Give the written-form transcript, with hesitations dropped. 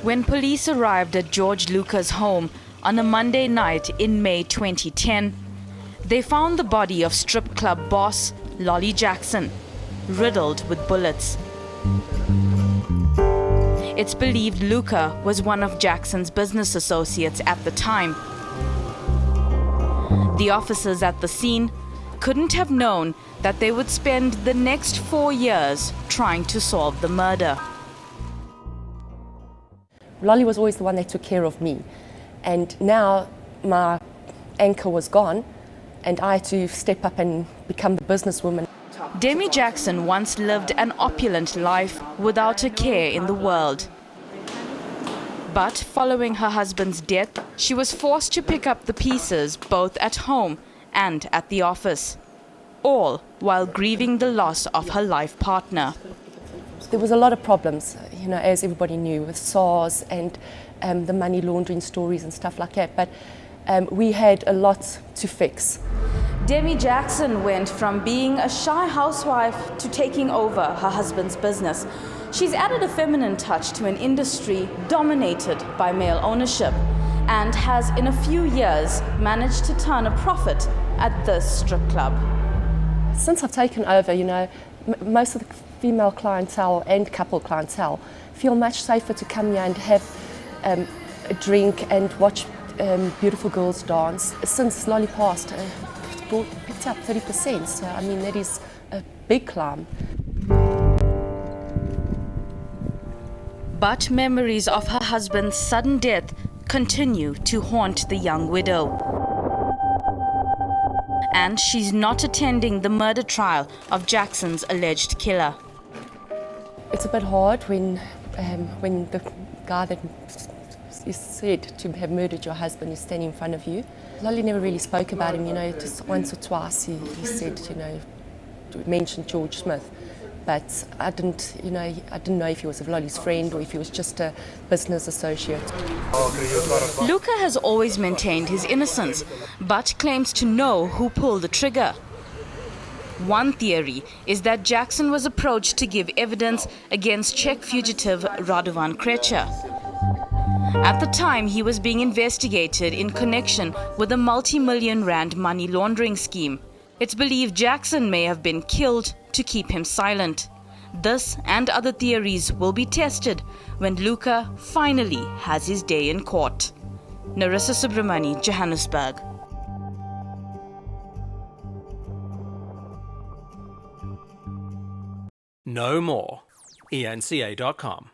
When police arrived at George Luca's home on a Monday night in May 2010, they found the body of strip club boss Demi Jackson, riddled with bullets. It's believed Luca was one of Jackson's business associates at the time. The officers at the scene couldn't have known that they would spend the next 4 years trying to solve the murder. Lolly was always the one that took care of me, and now my anchor was gone and I had to step up and become the businesswoman. Demi Jackson once lived an opulent life without a care in the world. But following her husband's death, she was forced to pick up the pieces both at home and at the office, all while grieving the loss of her life partner. There was a lot of problems, as everybody knew, with SARS and the money laundering stories and stuff like that, but we had a lot to fix. Demi Jackson went from being a shy housewife to taking over her husband's business. She's added a feminine touch to an industry dominated by male ownership and has in a few years managed to turn a profit at this strip club. Since I've taken over, most of the female clientele and couple clientele feel much safer to come here and have a drink and watch beautiful girls dance. Since Lolly passed, it's picked up 30%, so that is a big climb. But memories of her husband's sudden death continue to haunt the young widow. And she's not attending the murder trial of Jackson's alleged killer. It's a bit hard when the guy that is said to have murdered your husband is standing in front of you. Lolly never really spoke about him, just once or twice he said, mentioned George Smith. But I didn't know if he was Lolly's friend or if he was just a business associate. Luca has always maintained his innocence, but claims to know who pulled the trigger. One theory is that Jackson was approached to give evidence against Czech fugitive Radovan Krecha. At the time, he was being investigated in connection with a multi-million rand money laundering scheme. It's believed Jackson may have been killed to keep him silent. This and other theories will be tested when Luca finally has his day in court. Narissa Subramani, Johannesburg. No more. eNCA.com